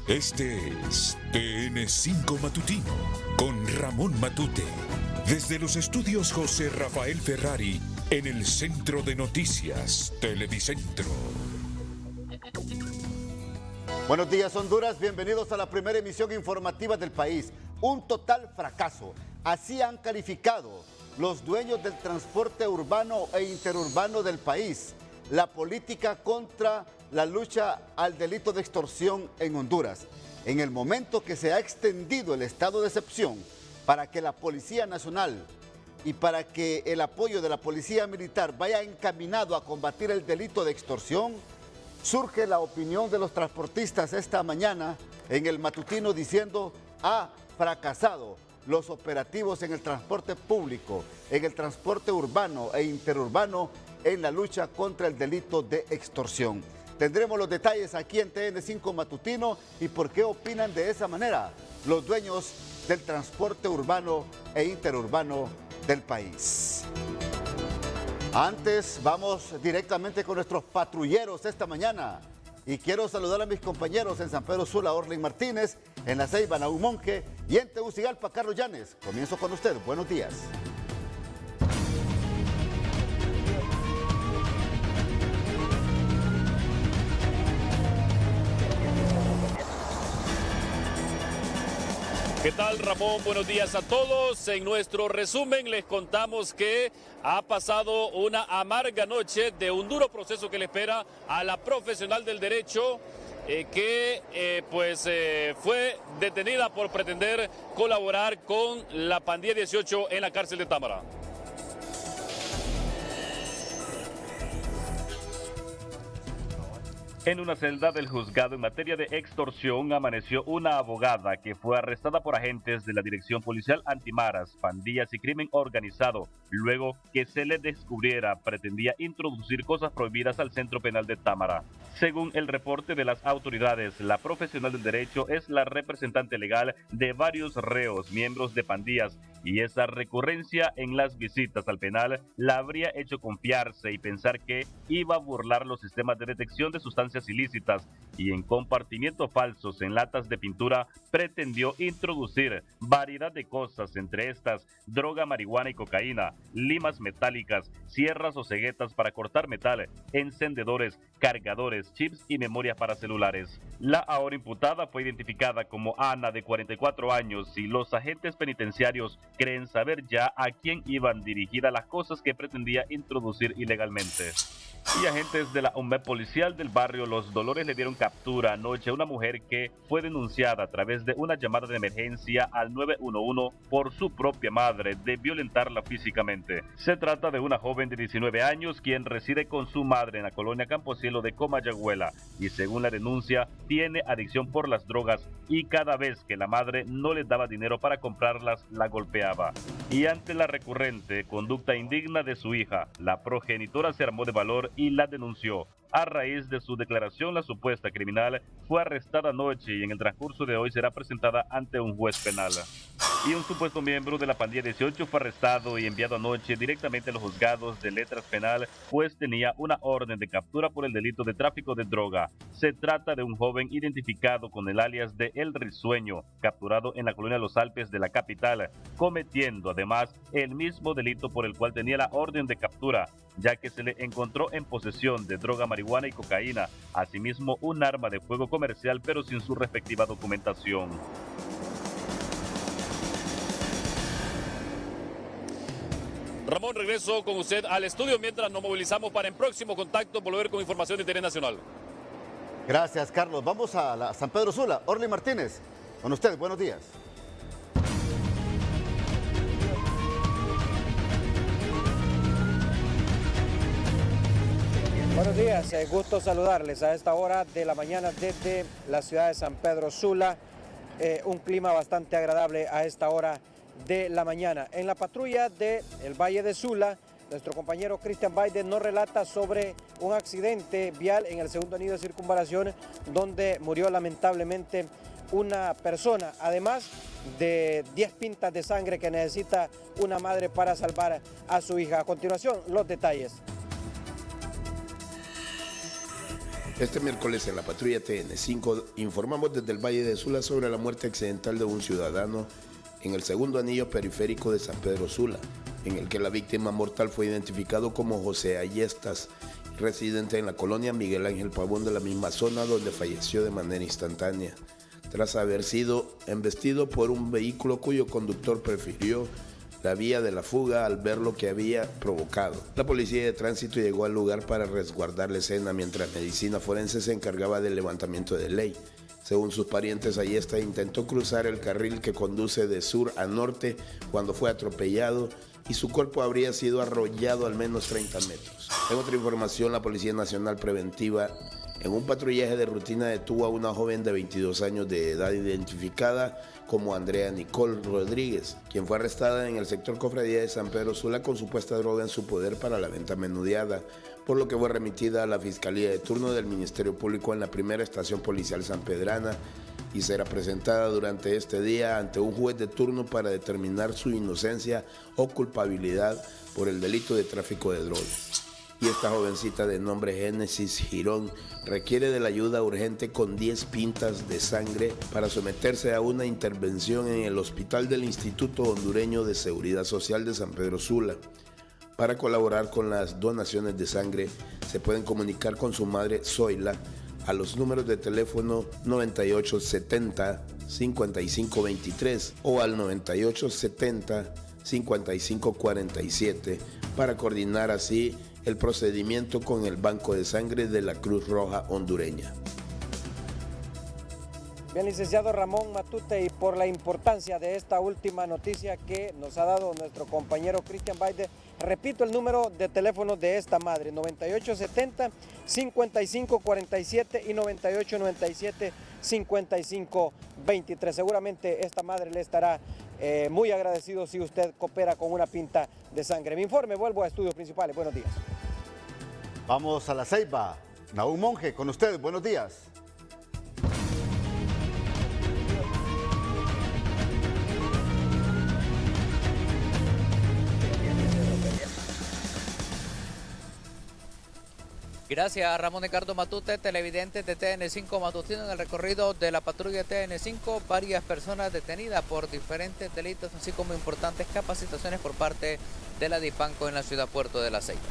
Este es TN5 Matutino con Ramón Matute. Desde los estudios José Rafael Ferrari en el Centro de Noticias Televicentro. Buenos días, Honduras. Bienvenidos a la primera emisión informativa del país. Un total fracaso. Así han calificado los dueños del transporte urbano e interurbano del país la política contra la lucha al delito de extorsión en Honduras. En el momento que se ha extendido el estado de excepción para que la Policía Nacional y para que el apoyo de la Policía Militar vaya encaminado a combatir el delito de extorsión, surge la opinión de los transportistas esta mañana en el matutino diciendo: ha fracasado los operativos en el transporte público, en el transporte urbano e interurbano en la lucha contra el delito de extorsión. Tendremos los detalles aquí en TN5 Matutino y por qué opinan de esa manera los dueños del transporte urbano e interurbano del país. Antes, vamos directamente con nuestros patrulleros esta mañana. Y quiero saludar a mis compañeros en San Pedro Sula, Orlin Martínez, en La Ceiba, Naúm Monge, y en Tegucigalpa, Carlos Llanes. Comienzo con usted. Buenos días. ¿Qué tal, Ramón? Buenos días a todos. En nuestro resumen les contamos que ha pasado una amarga noche de un duro proceso que le espera a la profesional del derecho que fue detenida por pretender colaborar con la pandilla 18 en la cárcel de Támara. En una celda del juzgado en materia de extorsión amaneció una abogada que fue arrestada por agentes de la Dirección Policial Antimaras, Pandillas y Crimen Organizado. Luego que se le descubriera, pretendía introducir cosas prohibidas al centro penal de Támara. Según el reporte de las autoridades, la profesional del derecho es la representante legal de varios reos, miembros de pandillas, y esa recurrencia en las visitas al penal la habría hecho confiarse y pensar que iba a burlar los sistemas de detección de sustancias ilícitas, y en compartimientos falsos en latas de pintura pretendió introducir variedad de cosas, entre estas droga, marihuana y cocaína, limas metálicas, sierras o ceguetas para cortar metal, encendedores, cargadores, chips y memorias para celulares. La ahora imputada fue identificada como Ana, de 44 años, y los agentes penitenciarios creen saber ya a quién iban dirigidas las cosas que pretendía introducir ilegalmente. Y agentes de la UNMED policial del barrio Los Dolores le dieron captura anoche a una mujer que fue denunciada a través de una llamada de emergencia al 911 por su propia madre de violentarla físicamente. Se trata de una joven de 19 años quien reside con su madre en la colonia Camposielo de Comayagüela y, según la denuncia, tiene adicción por las drogas y cada vez que la madre no le daba dinero para comprarlas, la golpeaba. Y ante la recurrente conducta indigna de su hija, la progenitora se armó de valor y la denunció. A raíz de su declaración, la supuesta criminal fue arrestada anoche y en el transcurso de hoy será presentada ante un juez penal. Y un supuesto miembro de la pandilla 18 fue arrestado y enviado anoche directamente a los juzgados de letras penal, pues tenía una orden de captura por el delito de tráfico de droga. Se trata de un joven identificado con el alias de El Risueño, capturado en la colonia Los Alpes de la capital, cometiendo además el mismo delito por el cual tenía la orden de captura, ya que se le encontró en posesión de droga, marihuana y cocaína, asimismo un arma de fuego comercial pero sin su respectiva documentación. Ramón, regreso con usted al estudio mientras nos movilizamos para en próximo contacto volver con información de interés nacional. Gracias, Carlos. Vamos a San Pedro Sula. Orlin Martínez, con usted. Buenos días. Buenos días, gusto saludarles a esta hora de la mañana desde la ciudad de San Pedro Sula. Un clima bastante agradable a esta hora de la mañana. En la patrulla del Valle de Sula, nuestro compañero Christian Biden nos relata sobre un accidente vial en el segundo anillo de circunvalación donde murió lamentablemente una persona, además de 10 pintas de sangre que necesita una madre para salvar a su hija. A continuación, los detalles. Este miércoles en la patrulla TN5 informamos desde el Valle de Sula sobre la muerte accidental de un ciudadano en el segundo anillo periférico de San Pedro Sula, en el que la víctima mortal fue identificado como José Ayestas, residente en la colonia Miguel Ángel Pavón de la misma zona, donde falleció de manera instantánea, tras haber sido embestido por un vehículo cuyo conductor prefirió la vía de la fuga al ver lo que había provocado. La policía de tránsito llegó al lugar para resguardar la escena, mientras Medicina Forense se encargaba del levantamiento de ley. Según sus parientes, Ayestas intentó cruzar el carril que conduce de sur a norte cuando fue atropellado y su cuerpo habría sido arrollado al menos 30 metros. En otra información, la Policía Nacional Preventiva, en un patrullaje de rutina, detuvo a una joven de 22 años de edad identificada como Andrea Nicole Rodríguez, quien fue arrestada en el sector Cofradía de San Pedro Sula con supuesta droga en su poder para la venta menudeada, por lo que fue remitida a la Fiscalía de Turno del Ministerio Público en la primera estación policial sanpedrana y será presentada durante este día ante un juez de turno para determinar su inocencia o culpabilidad por el delito de tráfico de drogas. Y esta jovencita de nombre Génesis Girón requiere de la ayuda urgente con 10 pintas de sangre para someterse a una intervención en el hospital del Instituto Hondureño de Seguridad Social de San Pedro Sula. Para colaborar con las donaciones de sangre, se pueden comunicar con su madre Zoila a los números de teléfono 9870-5523 o al 9870-5547 para coordinar así el procedimiento con el Banco de Sangre de la Cruz Roja hondureña. Bien, licenciado Ramón Matute, y por la importancia de esta última noticia que nos ha dado nuestro compañero Cristian Baide, repito el número de teléfono de esta madre, 9870-5547 y 9897-5523. Seguramente esta madre le estará muy agradecido si usted coopera con una pinta de sangre. Mi informe, vuelvo a estudios principales. Buenos días. Vamos a La Ceiba. Nahum Monge, con usted. Buenos días. Gracias, Ramón Ricardo Matute, televidentes de TN5 Matutino. En el recorrido de la patrulla TN5, varias personas detenidas por diferentes delitos, así como importantes capacitaciones por parte de la DIPANCO en la ciudad Puerto de La Ceiba.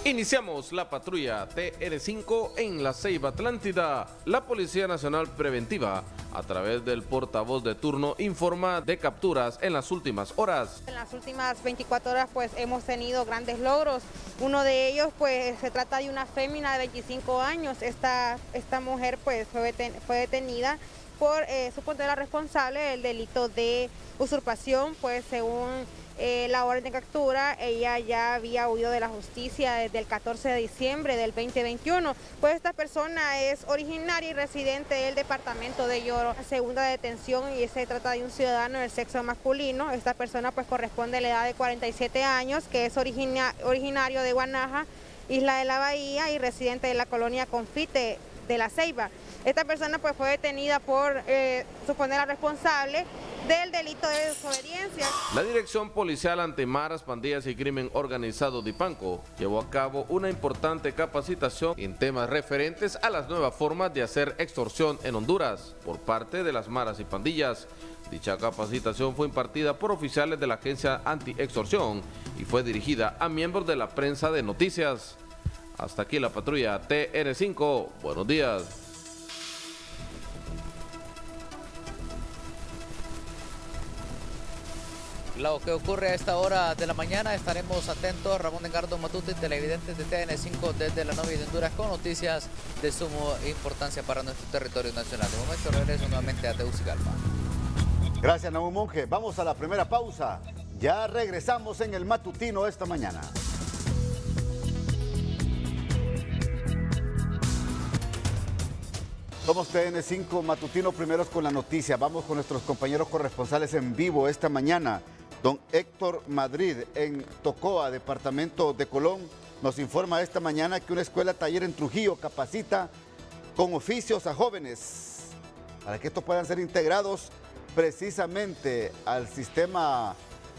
Iniciamos la patrulla TN5 en La Ceiba Atlántida. La Policía Nacional Preventiva, a través del portavoz de turno, informa de capturas en las últimas horas. En las últimas 24 horas pues hemos tenido grandes logros. Uno de ellos pues se trata de una fémina de 25 años. Esta mujer pues fue detenida por suponer la responsable del delito de usurpación, pues según la orden de captura, ella ya había huido de la justicia desde el 14 de diciembre del 2021. Pues esta persona es originaria y residente del departamento de Lloro. Segunda detención, y se trata de un ciudadano del sexo masculino. Esta persona pues corresponde a la edad de 47 años, que es originario de Guanaja, Isla de la Bahía, y residente de la colonia Confite de La Ceiba. Esta persona pues fue detenida por suponer la responsable del delito de desobediencia. La Dirección Policial Antimaras, Pandillas y Crimen Organizado DIPANCO llevó a cabo una importante capacitación en temas referentes a las nuevas formas de hacer extorsión en Honduras por parte de las maras y pandillas. Dicha capacitación fue impartida por oficiales de la Agencia Anti-Extorsión y fue dirigida a miembros de la prensa de noticias. Hasta aquí la patrulla TN5. Buenos días. Lo que ocurre a esta hora de la mañana, estaremos atentos. Ramón Ricardo Matute, televidentes de TN5 desde la novia de Honduras, con noticias de suma importancia para nuestro territorio nacional. De momento regreso nuevamente a Tegucigalpa. Gracias, Nahum Monge. Vamos a la primera pausa. Ya regresamos en el matutino esta mañana. Somos TN5 Matutino, primeros con la noticia. Vamos con nuestros compañeros corresponsales en vivo esta mañana. Don Héctor Madrid, en Tocoa, departamento de Colón, nos informa esta mañana que una escuela taller en Trujillo capacita con oficios a jóvenes para que estos puedan ser integrados precisamente al sistema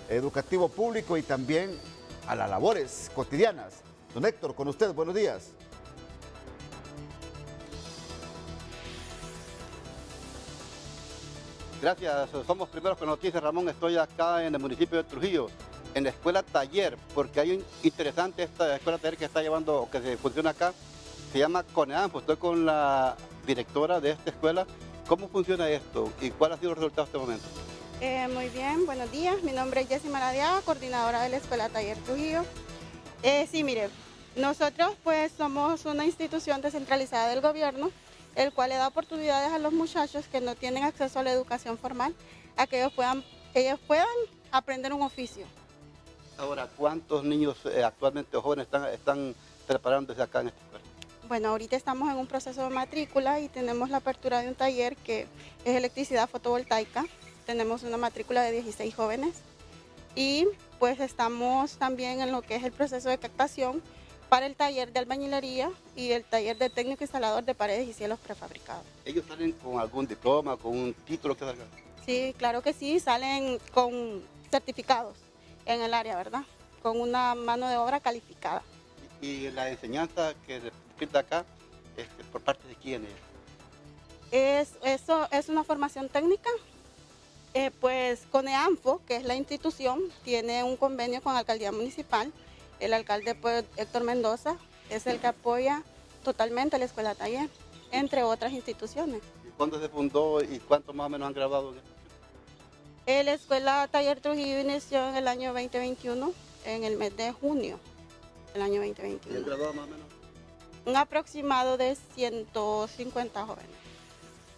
educativo público y también a las labores cotidianas. Don Héctor, con usted, buenos días. Gracias, somos primeros con noticias, Ramón. Estoy acá en el municipio de Trujillo, en la escuela taller, porque hay un interesante esta escuela taller que está llevando, o que se funciona acá, se llama CONEANFO. Estoy con la directora de esta escuela. ¿Cómo funciona esto y cuál ha sido el resultado hasta este momento? Muy bien, buenos días. Mi nombre es Jessy Maradiaga, coordinadora de la Escuela Taller Trujillo. Sí, mire, nosotros pues somos una institución descentralizada del gobierno, el cual le da oportunidades a los muchachos que no tienen acceso a la educación formal, a que ellos puedan aprender un oficio. Ahora, ¿cuántos niños actualmente o jóvenes están preparándose acá en esta escuela? Bueno, ahorita estamos en un proceso de matrícula y tenemos la apertura de un taller que es electricidad fotovoltaica. Tenemos una matrícula de 16 jóvenes y pues estamos también en lo que es el proceso de captación para el taller de albañilería y el taller de técnico instalador de paredes y cielos prefabricados. ¿Ellos salen con algún diploma, con un título que salga? Sí, claro que sí, salen con certificados en el área, ¿verdad? Con una mano de obra calificada. ¿Y la enseñanza que se pinta acá, por parte de quién es? Es una formación técnica. Pues CONEANFO, que es la institución, tiene un convenio con la alcaldía municipal. El alcalde pues, Héctor Mendoza es el que apoya totalmente la escuela taller, entre otras instituciones. ¿Y cuándo se fundó y cuántos más o menos han graduado? La escuela taller Trujillo inició en el año 2021, en el mes de junio del año 2021. ¿Y han graduado más o menos? Un aproximado de 150 jóvenes.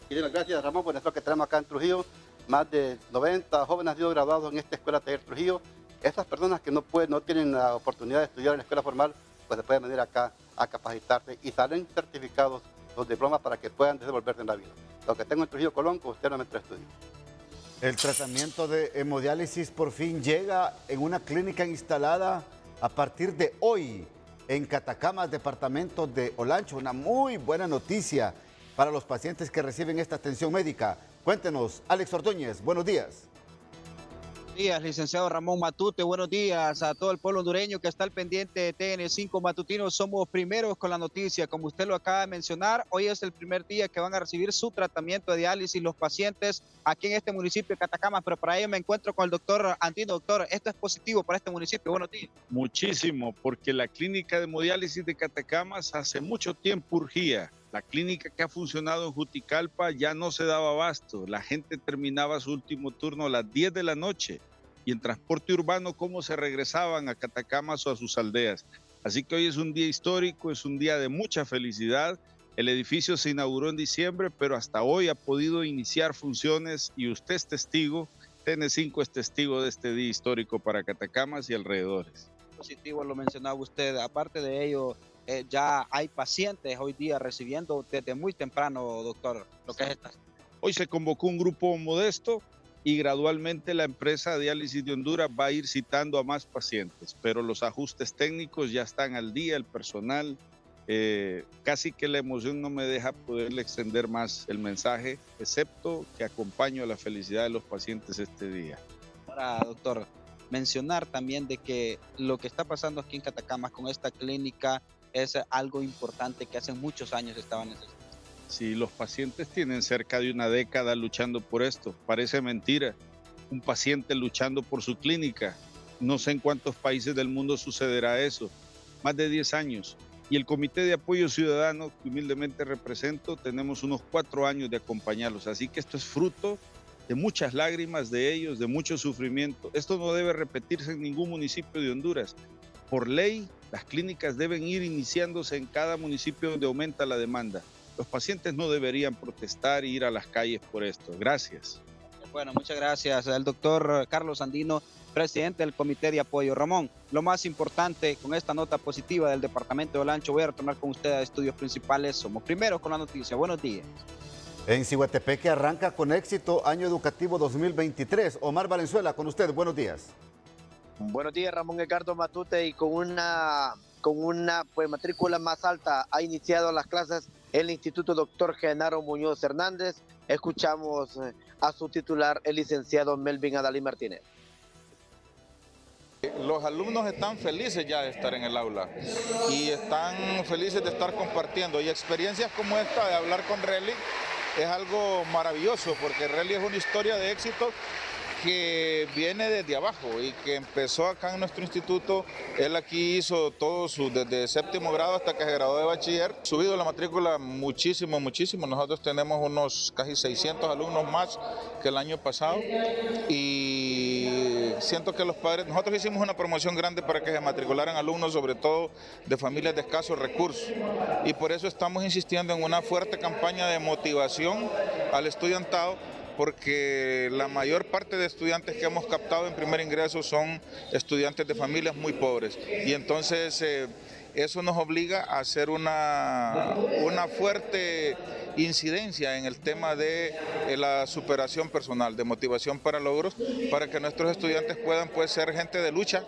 Muchísimas gracias, Ramón, por esto que tenemos acá en Trujillo. Más de 90 jóvenes han sido graduados en esta escuela taller Trujillo. Esas personas que no tienen la oportunidad de estudiar en la escuela formal, pues se pueden venir acá a capacitarse y salen certificados los diplomas para que puedan desenvolverse en la vida. Lo que tengo en Trujillo Colón, con usted no me estudio. El tratamiento de hemodiálisis por fin llega en una clínica instalada a partir de hoy en Catacamas, departamento de Olancho. Una muy buena noticia para los pacientes que reciben esta atención médica. Cuéntenos, Alex Ordóñez, buenos días. Buenos días, licenciado Ramón Matute. Buenos días a todo el pueblo hondureño que está al pendiente de TN5 Matutino. Somos primeros con la noticia. Como usted lo acaba de mencionar, hoy es el primer día que van a recibir su tratamiento de diálisis los pacientes aquí en este municipio de Catacamas. Pero para ello me encuentro con el doctor Andino. Doctor, ¿esto es positivo para este municipio? Buenos días. Muchísimo, porque la clínica de hemodiálisis de Catacamas hace mucho tiempo urgía. La clínica que ha funcionado en Juticalpa ya no se daba abasto. La gente terminaba su último turno a las 10 de la noche. Y en transporte urbano, ¿cómo se regresaban a Catacamas o a sus aldeas? Así que hoy es un día histórico, es un día de mucha felicidad. El edificio se inauguró en diciembre, pero hasta hoy ha podido iniciar funciones y usted es testigo, TN5 es testigo de este día histórico para Catacamas y alrededores. Positivo lo mencionaba usted. Aparte de ello, ya hay pacientes hoy día recibiendo desde muy temprano, doctor, lo que es esta. Hoy se convocó un grupo modesto y gradualmente la empresa Diálisis de Honduras va a ir citando a más pacientes, pero los ajustes técnicos ya están al día, el personal, casi que la emoción no me deja poderle extender más el mensaje, excepto que acompaño a la felicidad de los pacientes este día. Ahora, doctor, mencionar también de que lo que está pasando aquí en Catacamas con esta clínica es algo importante que hace muchos años estaban necesitando. Sí, los pacientes tienen cerca de una década luchando por esto. Parece mentira. Un paciente luchando por su clínica. No sé en cuántos países del mundo sucederá eso. Más de 10 años. Y el Comité de Apoyo Ciudadano, que humildemente represento, tenemos unos 4 años de acompañarlos. Así que esto es fruto de muchas lágrimas de ellos, de mucho sufrimiento. Esto no debe repetirse en ningún municipio de Honduras. Por ley, las clínicas deben ir iniciándose en cada municipio donde aumenta la demanda. Los pacientes no deberían protestar e ir a las calles por esto. Gracias. Bueno, muchas gracias al doctor Carlos Andino, presidente del Comité de Apoyo. Ramón, lo más importante con esta nota positiva del departamento de Olancho, voy a retornar con usted a estudios principales. Somos primeros con la noticia. Buenos días. En Ciguatepeque arranca con éxito año educativo 2023. Omar Valenzuela, con usted. Buenos días. Buenos días, Ramón Edgardo Matute, y con una pues, matrícula más alta ha iniciado las clases el Instituto Dr. Genaro Muñoz Hernández. Escuchamos a su titular, el licenciado Melvin Adalí Martínez. Los alumnos están felices ya de estar en el aula y están felices de estar compartiendo, y experiencias como esta de hablar con Relly es algo maravilloso, porque Relly es una historia de éxito que viene desde abajo y que empezó acá en nuestro instituto. Él aquí hizo todo desde séptimo grado hasta que se graduó de bachiller. Subido la matrícula muchísimo. Nosotros tenemos unos casi 600 alumnos más que el año pasado, y siento que los padres, nosotros hicimos una promoción grande para que se matricularan alumnos, sobre todo de familias de escasos recursos, y por eso estamos insistiendo en una fuerte campaña de motivación al estudiantado, porque la mayor parte de estudiantes que hemos captado en primer ingreso son estudiantes de familias muy pobres, y entonces eso nos obliga a hacer una fuerte incidencia en el tema de la superación personal, de motivación para logros, para que nuestros estudiantes puedan ser gente de lucha,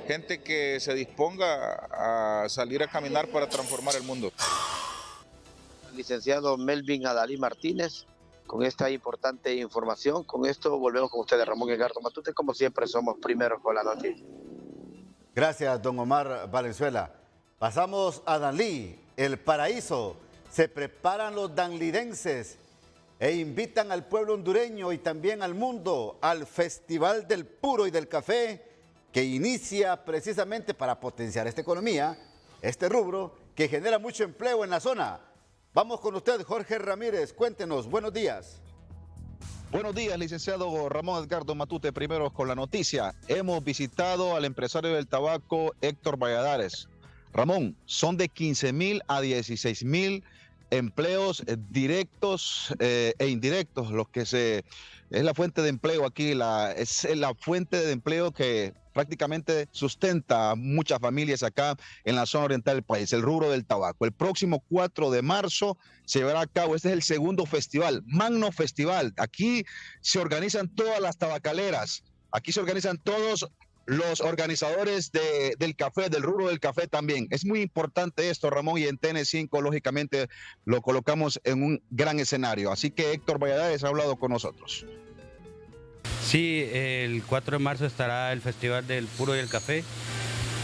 gente que se disponga a salir a caminar para transformar el mundo. Licenciado Melvin Adalí Martínez, con esta importante información. Con esto volvemos con ustedes, Ramón Edgardo Matute. Como siempre, somos primeros con la noticia. Gracias, don Omar Valenzuela. Pasamos a Danlí, el paraíso. Se preparan los danlidenses e invitan al pueblo hondureño y también al mundo al Festival del Puro y del Café, que inicia precisamente para potenciar esta economía, este rubro que genera mucho empleo en la zona. Vamos con usted, Jorge Ramírez. Cuéntenos, buenos días. Buenos días, licenciado Ramón Edgardo Matute. Primero con la noticia. Hemos visitado al empresario del tabaco, Héctor Valladares. Ramón, son de 15,000 a 16,000 empleos directos e indirectos, es la fuente de empleo aquí, es la fuente de empleo que prácticamente sustenta a muchas familias acá en la zona oriental del país, el rubro del tabaco. El próximo 4 de marzo se llevará a cabo, este es el segundo festival, Magno Festival. Aquí se organizan todas las tabacaleras, aquí se organizan todos los organizadores del café, del rubro del café también. Es muy importante esto, Ramón, y en TN5 lógicamente lo colocamos en un gran escenario. Así que Héctor Valladares ha hablado con nosotros. Sí, el 4 de marzo estará el Festival del Puro y el Café,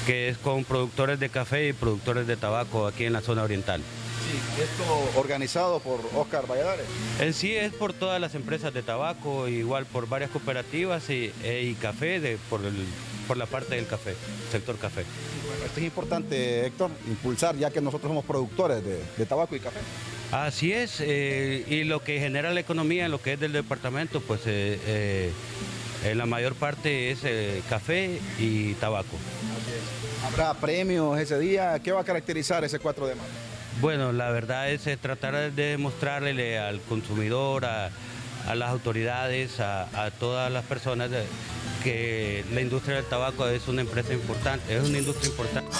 que es con productores de café y productores de tabaco aquí en la zona oriental. Sí, esto organizado por Óscar Valladares. En sí es por todas las empresas de tabaco, igual por varias cooperativas y café por la parte del café, sector café. Bueno, esto es importante, Héctor, impulsar, ya que nosotros somos productores de tabaco y café. Así es, y lo que genera la economía en lo que es del departamento, pues en la mayor parte es café y tabaco. ¿Habrá premios ese día? ¿Qué va a caracterizar ese 4 de marzo? Bueno, la verdad es tratar de demostrarle al consumidor, a las autoridades, a todas las personas que la industria del tabaco es una empresa importante, es una industria importante.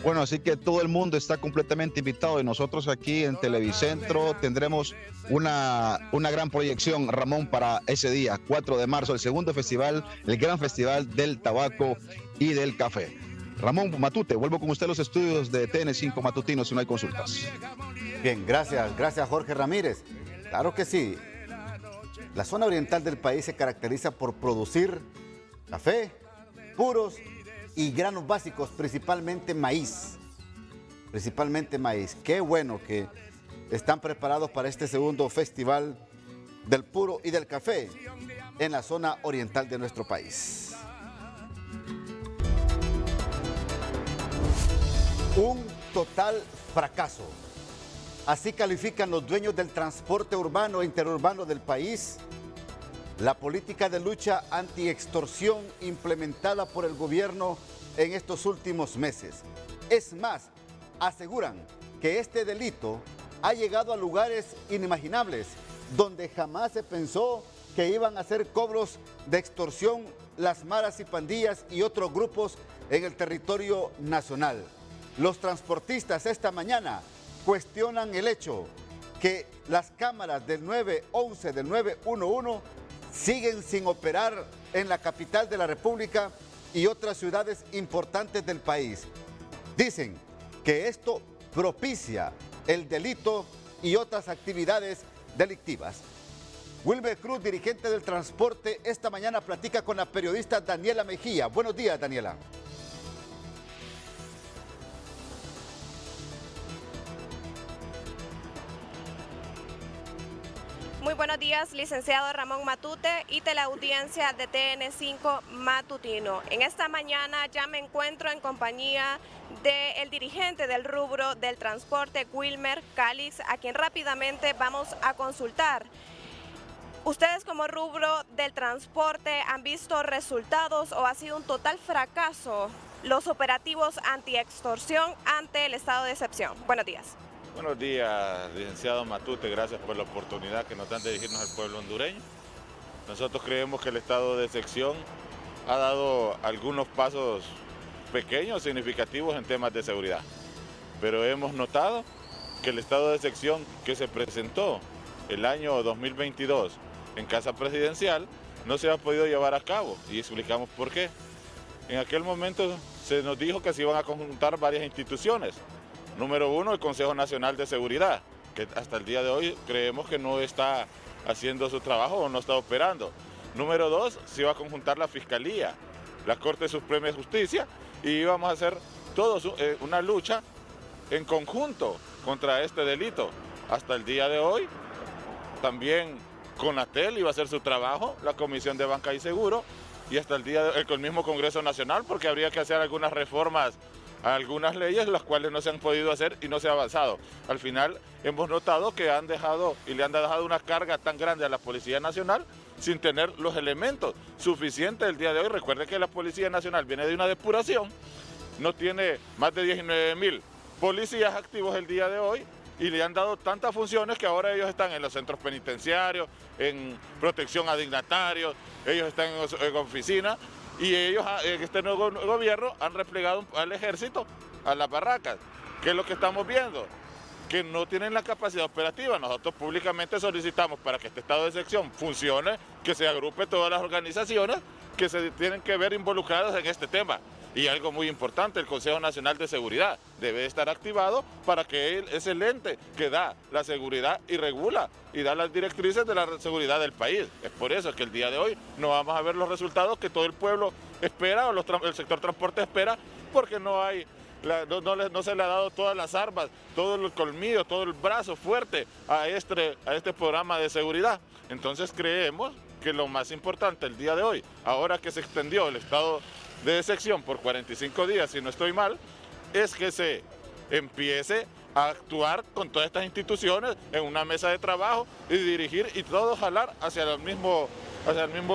Bueno, así que todo el mundo está completamente invitado y nosotros aquí en Televicentro tendremos una gran proyección, Ramón, para ese día, 4 de marzo, el segundo festival, el gran festival del tabaco y del café. Ramón Matute, vuelvo con usted a los estudios de TN5 Matutinos si no hay consultas. Bien, gracias Jorge Ramírez. Claro que sí. La zona oriental del país se caracteriza por producir café, puros y granos básicos, principalmente maíz. Qué bueno que están preparados para este segundo festival del puro y del café en la zona oriental de nuestro país. Un total fracaso. Así califican los dueños del transporte urbano e interurbano del país la política de lucha anti-extorsión implementada por el gobierno en estos últimos meses. Es más, aseguran que este delito ha llegado a lugares inimaginables, donde jamás se pensó que iban a hacer cobros de extorsión las maras y pandillas y otros grupos en el territorio nacional. Los transportistas esta mañana cuestionan el hecho que las cámaras del 911, del 911, siguen sin operar en la capital de la República y otras ciudades importantes del país. Dicen que esto propicia el delito y otras actividades delictivas. Wilmer Cruz, dirigente del transporte, esta mañana platica con la periodista Daniela Mejía. Buenos días, Daniela. Muy buenos días, licenciado Ramón Matute y teleaudiencia de TN5 Matutino. En esta mañana ya me encuentro en compañía del dirigente del rubro del transporte, Wilmer Calix, a quien rápidamente vamos a consultar. ¿Ustedes como rubro del transporte han visto resultados o ha sido un total fracaso los operativos anti-extorsión ante el estado de excepción? Buenos días. Buenos días, licenciado Matute, gracias por la oportunidad que nos dan de dirigirnos al pueblo hondureño. Nosotros creemos que el estado de excepción ha dado algunos pasos pequeños, significativos en temas de seguridad, pero hemos notado que el estado de excepción que se presentó el año 2022 en Casa Presidencial no se ha podido llevar a cabo y explicamos por qué. En aquel momento se nos dijo que se iban a conjuntar varias instituciones. Número uno, el Consejo Nacional de Seguridad, que hasta el día de hoy creemos que no está haciendo su trabajo o no está operando. Número dos, se iba a conjuntar la Fiscalía, la Corte Suprema de Justicia, y íbamos a hacer todos una lucha en conjunto contra este delito. Hasta el día de hoy, también CONATEL iba a hacer su trabajo, la Comisión de Banca y Seguro, y hasta el día de hoy el mismo Congreso Nacional, porque habría que hacer algunas reformas a algunas leyes, las cuales no se han podido hacer y no se ha avanzado. Al final hemos notado que han dejado y le han dejado una carga tan grande a la Policía Nacional sin tener los elementos suficientes el día de hoy. Recuerde que la Policía Nacional viene de una depuración, no tiene más de 19.000 policías activos el día de hoy y le han dado tantas funciones que ahora ellos están en los centros penitenciarios, en protección a dignatarios, ellos están en oficinas. Y ellos, en este nuevo gobierno, han replegado al ejército a las barracas. ¿Qué es lo que estamos viendo? Que no tienen la capacidad operativa. Nosotros públicamente solicitamos para que este estado de excepción funcione, que se agrupe todas las organizaciones que se tienen que ver involucradas en este tema. Y algo muy importante, el Consejo Nacional de Seguridad debe estar activado para que él es el ente que da la seguridad y regula y da las directrices de la seguridad del país. Es por eso que el día de hoy no vamos a ver los resultados que todo el pueblo espera o el sector transporte espera, porque no hay, no se le ha dado todas las armas, todo el colmillo, todo el brazo fuerte a este programa de seguridad. Entonces creemos que lo más importante el día de hoy, ahora que se extendió el estado de excepción por 45 días, si no estoy mal, es que se empiece a actuar con todas estas instituciones en una mesa de trabajo y dirigir y todo jalar hacia el mismo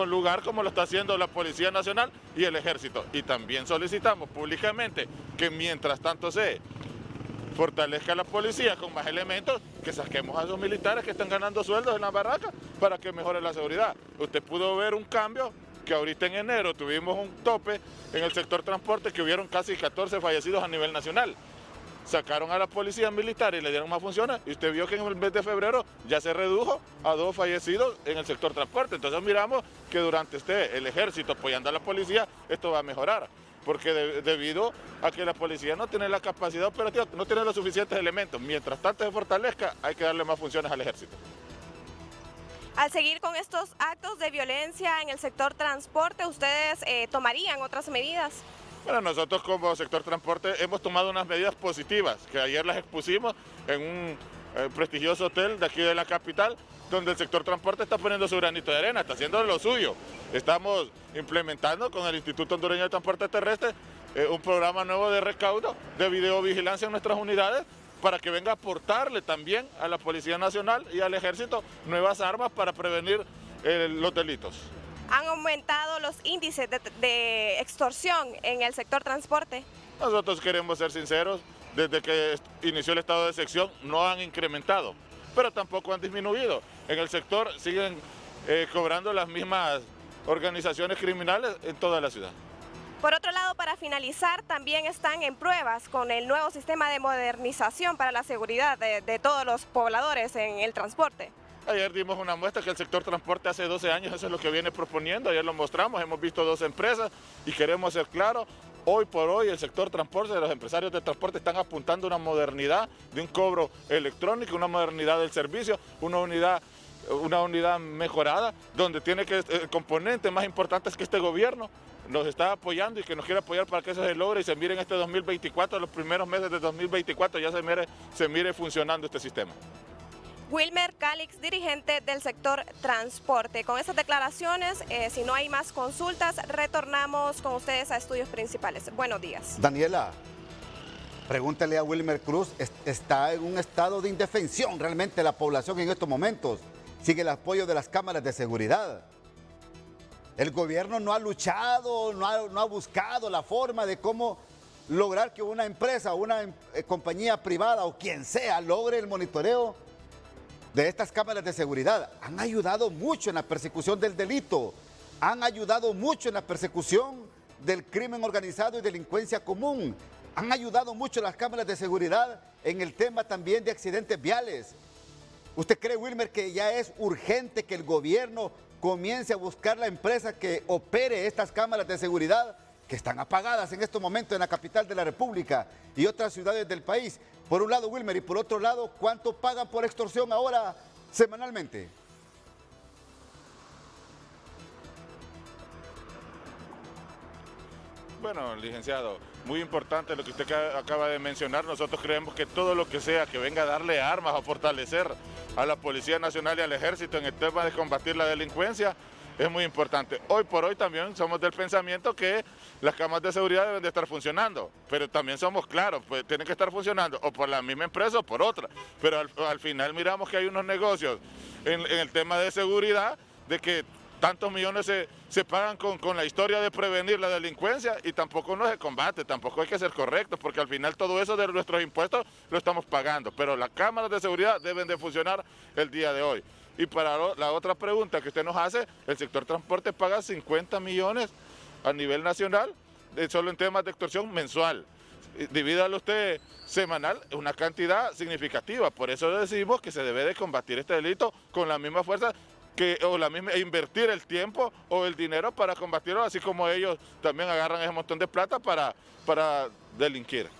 lugar como lo está haciendo la Policía Nacional y el Ejército. Y también solicitamos públicamente que mientras tanto se fortalezca la policía con más elementos, que saquemos a esos militares que están ganando sueldos en la barraca para que mejore la seguridad. Usted pudo ver un cambio que ahorita en enero tuvimos un tope en el sector transporte que hubieron casi 14 fallecidos a nivel nacional. Sacaron a la policía militar y le dieron más funciones y usted vio que en el mes de febrero ya se redujo a 2 fallecidos en el sector transporte. Entonces miramos que durante el ejército apoyando a la policía esto va a mejorar, porque debido a que la policía no tiene la capacidad operativa, no tiene los suficientes elementos. Mientras tanto se fortalezca, hay que darle más funciones al ejército. Al seguir con estos actos de violencia en el sector transporte, ¿ustedes tomarían otras medidas? Bueno, nosotros como sector transporte hemos tomado unas medidas positivas, que ayer las expusimos en un prestigioso hotel de aquí de la capital, donde el sector transporte está poniendo su granito de arena, está haciendo lo suyo. Estamos implementando con el Instituto Hondureño de Transporte Terrestre un programa nuevo de recaudo, de videovigilancia en nuestras unidades, para que venga a aportarle también a la Policía Nacional y al Ejército nuevas armas para prevenir los delitos. ¿Han aumentado los índices de extorsión en el sector transporte? Nosotros queremos ser sinceros, desde que inició el estado de excepción no han incrementado, pero tampoco han disminuido. En el sector siguen cobrando las mismas organizaciones criminales en toda la ciudad. Por otro lado, para finalizar, también están en pruebas con el nuevo sistema de modernización para la seguridad de todos los pobladores en el transporte. Ayer dimos una muestra que el sector transporte hace 12 años, eso es lo que viene proponiendo, ayer lo mostramos, hemos visto 2 empresas y queremos ser claros, hoy por hoy el sector transporte, los empresarios de transporte están apuntando a una modernidad de un cobro electrónico, una modernidad del servicio, una unidad una unidad mejorada, donde tiene que el componente más importante es que este gobierno nos está apoyando y que nos quiere apoyar para que eso se logre y se mire en este 2024, los primeros meses de 2024 ya se mire funcionando este sistema. Wilmer Calix, dirigente del sector transporte. Con esas declaraciones, si no hay más consultas, retornamos con ustedes a estudios principales. Buenos días. Daniela, pregúntale a Wilmer Cruz, está en un estado de indefensión realmente la población en estos momentos. Sigue el apoyo de las cámaras de seguridad. El gobierno no ha luchado, no ha buscado la forma de cómo lograr que una empresa, una compañía privada o quien sea logre el monitoreo de estas cámaras de seguridad. Han ayudado mucho en la persecución del delito, han ayudado mucho en la persecución del crimen organizado y delincuencia común, han ayudado mucho las cámaras de seguridad en el tema también de accidentes viales. ¿Usted cree, Wilmer, que ya es urgente que el gobierno comience a buscar la empresa que opere estas cámaras de seguridad que están apagadas en estos momentos en la capital de la República y otras ciudades del país? Por un lado, Wilmer, y por otro lado, ¿cuánto pagan por extorsión ahora semanalmente? Bueno, licenciado, muy importante lo que usted acaba de mencionar. Nosotros creemos que todo lo que sea que venga a darle armas o fortalecer a la Policía Nacional y al Ejército en el tema de combatir la delincuencia es muy importante. Hoy por hoy también somos del pensamiento que las cámaras de seguridad deben de estar funcionando, pero también somos claros, pues tienen que estar funcionando o por la misma empresa o por otra, pero al final miramos que hay unos negocios en el tema de seguridad de que tantos millones se pagan con la historia de prevenir la delincuencia y tampoco no se combate, tampoco hay que ser correctos, porque al final todo eso de nuestros impuestos lo estamos pagando, pero las cámaras de seguridad deben de funcionar el día de hoy. Y para la otra pregunta que usted nos hace, el sector transporte paga 50 millones a nivel nacional, solo en temas de extorsión mensual. Divídalo usted semanal, es una cantidad significativa, por eso decimos que se debe de combatir este delito con la misma fuerza e invertir el tiempo o el dinero para combatirlo, así como ellos también agarran ese montón de plata para delinquir.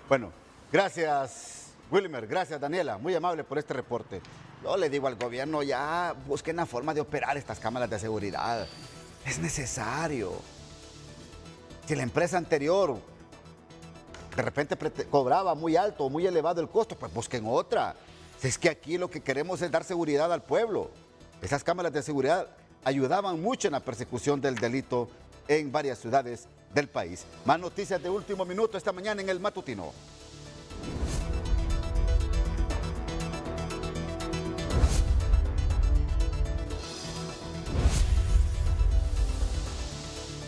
Bueno, gracias Wilmer, gracias Daniela, muy amable por este reporte. Yo le digo al gobierno, ya busquen la forma de operar estas cámaras de seguridad. Es necesario. Si la empresa anterior de repente cobraba muy alto o muy elevado el costo, pues busquen otra. Si es que aquí lo que queremos es dar seguridad al pueblo. Esas cámaras de seguridad ayudaban mucho en la persecución del delito en varias ciudades del país. Más noticias de último minuto esta mañana en el Matutino.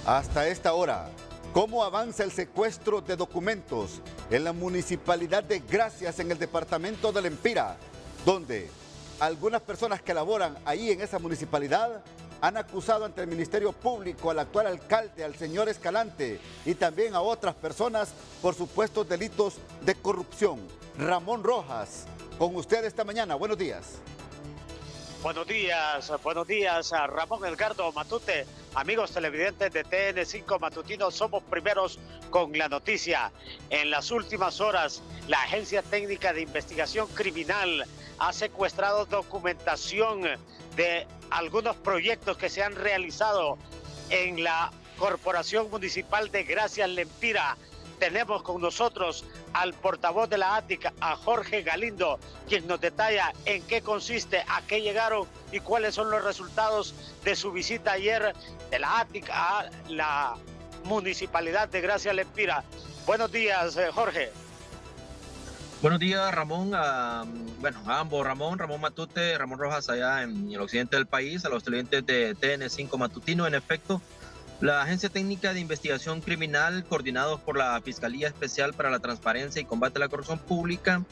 Hasta esta hora, ¿cómo avanza el secuestro de documentos en la municipalidad de Gracias en el departamento del Empira, donde algunas personas que laboran ahí en esa municipalidad han acusado ante el Ministerio Público al actual alcalde, al señor Escalante, y también a otras personas por supuestos delitos de corrupción? Ramón Rojas, con usted esta mañana. Buenos días. Buenos días, Ramón Edgardo Matute. Amigos televidentes de TN5 Matutino, somos primeros con la noticia. En las últimas horas, la Agencia Técnica de Investigación Criminal ha secuestrado documentación de algunos proyectos que se han realizado en la Corporación Municipal de Gracias Lempira. Tenemos con nosotros al portavoz de la ATIC, a Jorge Galindo, quien nos detalla en qué consiste, a qué llegaron y cuáles son los resultados de su visita ayer de la ATIC a la Municipalidad de Gracias Lempira. Buenos días, Jorge. Buenos días, Ramón. A ambos, Ramón Matute, Ramón Rojas, allá en el occidente del país, a los televidentes de TN5 Matutino. En efecto, la Agencia Técnica de Investigación Criminal, coordinados por la Fiscalía Especial para la Transparencia y Combate a la Corrupción Pública,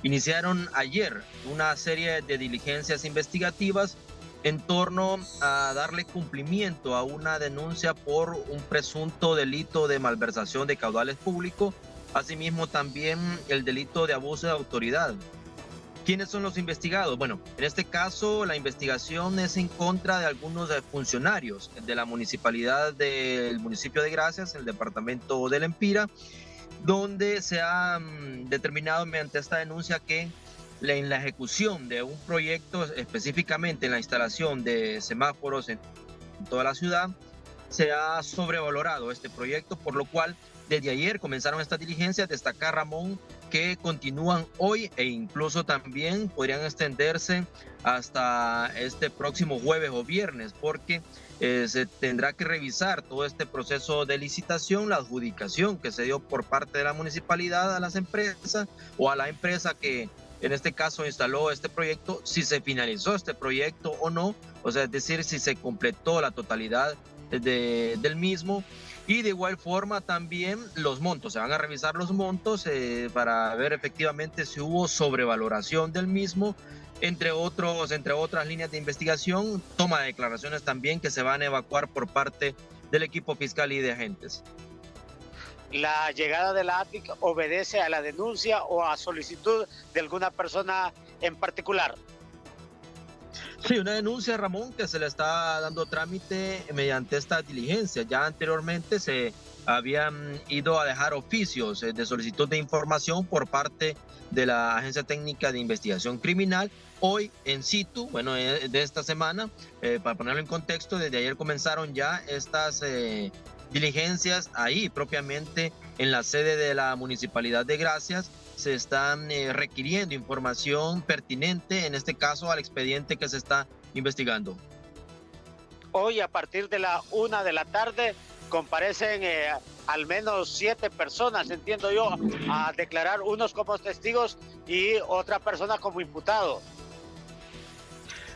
iniciaron ayer una serie de diligencias investigativas en torno a darle cumplimiento a una denuncia por un presunto delito de malversación de caudales públicos, asimismo también el delito de abuso de autoridad. ¿Quiénes son los investigados? Bueno, en este caso la investigación es en contra de algunos funcionarios de la municipalidad del municipio de Gracias, el departamento del Empira, donde se ha determinado mediante esta denuncia que en la ejecución de un proyecto, específicamente en la instalación de semáforos en toda la ciudad, se ha sobrevalorado este proyecto, por lo cual desde ayer comenzaron estas diligencias. Destacar, Ramón, que continúan hoy e incluso también podrían extenderse hasta este próximo jueves o viernes, porque se tendrá que revisar todo este proceso de licitación, la adjudicación que se dio por parte de la municipalidad a las empresas o a la empresa que en este caso instaló este proyecto, si se finalizó este proyecto o no, o sea, es decir, si se completó la totalidad del mismo. Y de igual forma también los montos, se van a revisar los montos para ver efectivamente si hubo sobrevaloración del mismo, entre otras líneas de investigación, toma de declaraciones también que se van a evacuar por parte del equipo fiscal y de agentes. ¿La llegada de la ATIC obedece a la denuncia o a solicitud de alguna persona en particular? Sí, una denuncia, Ramón, que se le está dando trámite mediante esta diligencia. Ya anteriormente se habían ido a dejar oficios de solicitud de información por parte de la Agencia Técnica de Investigación Criminal. Hoy en situ, bueno, de esta semana, para ponerlo en contexto, desde ayer comenzaron ya estas diligencias ahí propiamente en la sede de la Municipalidad de Gracias. Se están requiriendo información pertinente, en este caso al expediente que se está investigando. Hoy a partir de la 1 de la tarde comparecen al menos 7 personas, entiendo yo, a declarar, unos como testigos y otra persona como imputado.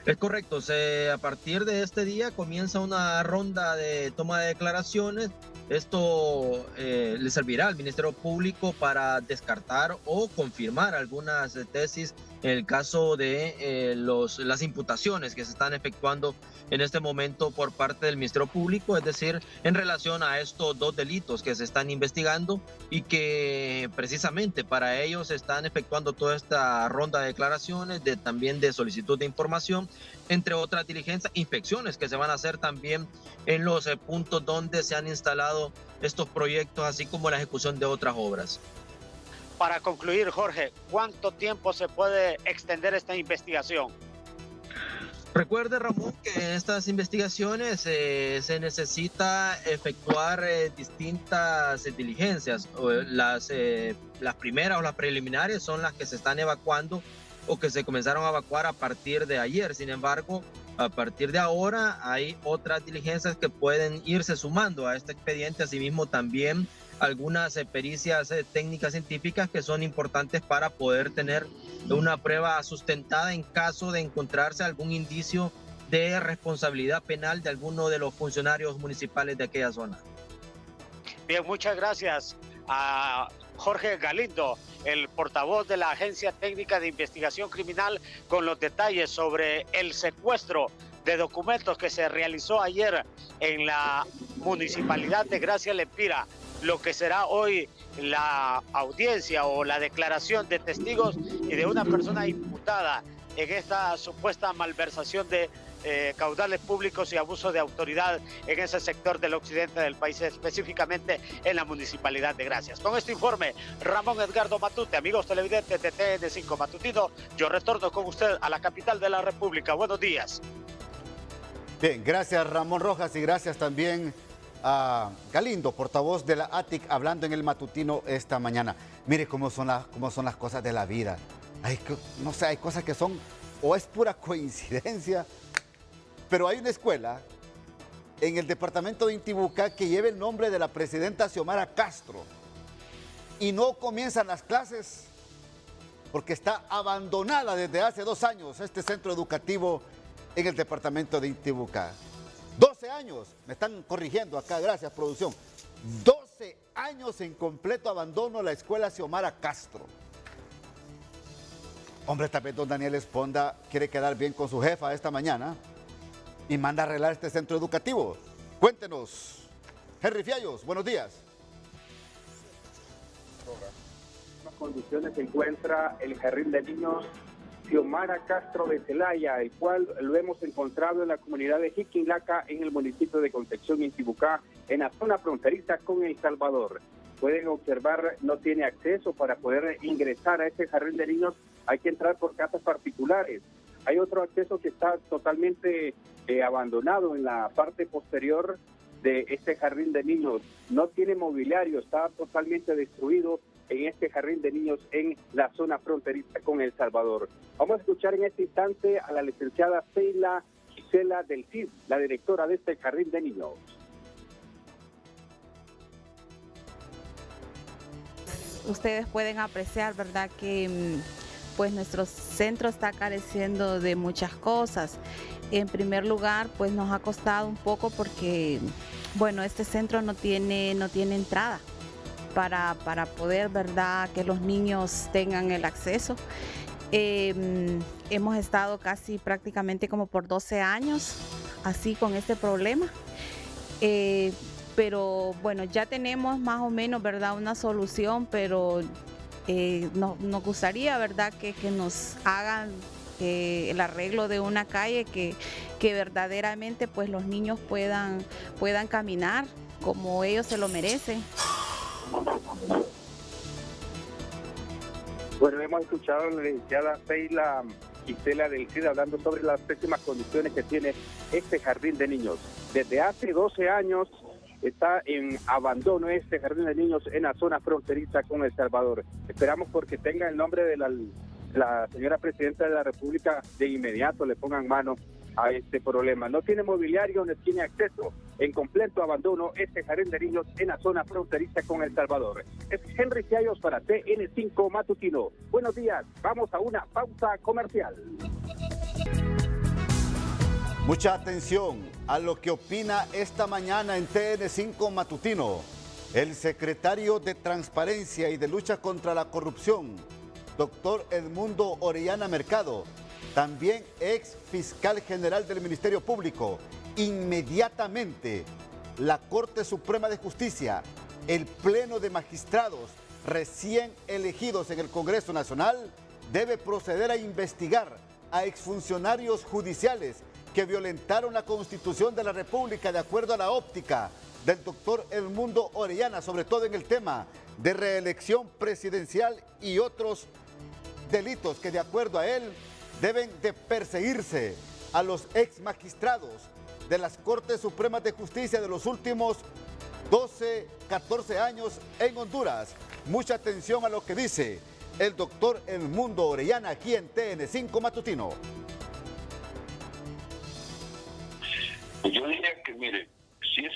Es correcto, a partir de este día comienza una ronda de toma de declaraciones. Esto le servirá al Ministerio Público para descartar o confirmar algunas tesis en el caso de las imputaciones que se están efectuando en este momento por parte del Ministerio Público, es decir, en relación a estos 2 delitos que se están investigando y que precisamente para ellos se están efectuando toda esta ronda de declaraciones, también de solicitud de información, entre otras diligencias, inspecciones que se van a hacer también en los puntos donde se han instalado estos proyectos, así como la ejecución de otras obras. Para concluir, Jorge, ¿cuánto tiempo se puede extender esta investigación? Recuerde, Ramón, que en estas investigaciones se necesita efectuar distintas diligencias. Las primeras o las preliminares son las que se están evacuando o que se comenzaron a evacuar a partir de ayer. Sin embargo, a partir de ahora hay otras diligencias que pueden irse sumando a este expediente, asimismo también algunas pericias técnicas científicas que son importantes para poder tener una prueba sustentada en caso de encontrarse algún indicio de responsabilidad penal de alguno de los funcionarios municipales de aquella zona. Bien, muchas gracias a Jorge Galindo, el portavoz de la Agencia Técnica de Investigación Criminal, con los detalles sobre el secuestro de documentos que se realizó ayer en la Municipalidad de Gracia Lempira. Lo que será hoy la audiencia o la declaración de testigos y de una persona imputada en esta supuesta malversación de caudales públicos y abuso de autoridad en ese sector del occidente del país, específicamente en la Municipalidad de Gracias. Con este informe, Ramón Edgardo Matute, amigos televidentes de TN5 Matutino, yo retorno con usted a la capital de la República. Buenos días. Bien, gracias Ramón Rojas y gracias también a Galindo, portavoz de la ATIC, hablando en el matutino esta mañana. Mire cómo son las cosas de la vida. No sé, hay cosas que son, o es pura coincidencia, pero hay una escuela en el departamento de Intibucá que lleva el nombre de la presidenta Xiomara Castro y no comienzan las clases porque está abandonada desde hace 2 años este centro educativo en el departamento de Intibucá. 12 años, me están corrigiendo acá, gracias producción. 12 años en completo abandono la escuela Xiomara Castro. Hombre, tal vez don Daniel Esponda quiere quedar bien con su jefa esta mañana y manda a arreglar este centro educativo. Cuéntenos, Henry Fiallos, buenos días. En las condiciones se encuentra el jardín de niños Xiomara Castro de Celaya, el cual lo hemos encontrado en la comunidad de Jiquinlaca, en el municipio de Concepción, Intibucá, en la zona fronteriza con El Salvador. Pueden observar, no tiene acceso para poder ingresar a este jardín de niños hay que entrar por casas particulares. Hay otro acceso que está totalmente abandonado en la parte posterior de este jardín de niños. No tiene mobiliario, está totalmente destruido en este jardín de niños en la zona fronteriza con El Salvador. Vamos a escuchar en este instante a la licenciada Sheila Gisela del Cid, la directora de este jardín de niños. Ustedes pueden apreciar, ¿verdad?, que pues nuestro centro está careciendo de muchas cosas. En primer lugar, pues nos ha costado un poco porque, bueno, este centro no tiene entrada para poder, ¿verdad?, que los niños tengan el acceso. Hemos estado casi prácticamente como por 12 años así con este problema. Pero bueno, ya tenemos más o menos, ¿verdad?, una solución, pero nos gustaría, ¿verdad?, que nos hagan el arreglo de una calle que verdaderamente pues los niños puedan caminar como ellos se lo merecen. Bueno, hemos escuchado a la licenciada Sheila Gisela del CID hablando sobre las pésimas condiciones que tiene este jardín de niños. Desde hace 12 años está en abandono este jardín de niños en la zona fronteriza con El Salvador. Esperamos porque tenga el nombre de la señora presidenta de la República, de inmediato le pongan mano a este problema. No tiene mobiliario, no tiene acceso, en completo abandono este jardín de niños en la zona fronteriza con El Salvador. Es Henry Ciayos para TN5 Matutino. Buenos días, vamos a una pausa comercial. Mucha atención a lo que opina esta mañana en TN5 Matutino el secretario de Transparencia y de Lucha contra la Corrupción, doctor Edmundo Orellana Mercado, también ex fiscal general del Ministerio Público. Inmediatamente, la Corte Suprema de Justicia, el Pleno de Magistrados recién elegidos en el Congreso Nacional, debe proceder a investigar a exfuncionarios judiciales que violentaron la Constitución de la República de acuerdo a la óptica del doctor Edmundo Orellana, sobre todo en el tema de reelección presidencial y otros delitos que de acuerdo a él deben de perseguirse a los ex magistrados de las Cortes Supremas de Justicia de los últimos 12, 14 años en Honduras. Mucha atención a lo que dice el doctor Edmundo Orellana aquí en TN5 Matutino. Yo diría que, mire, si es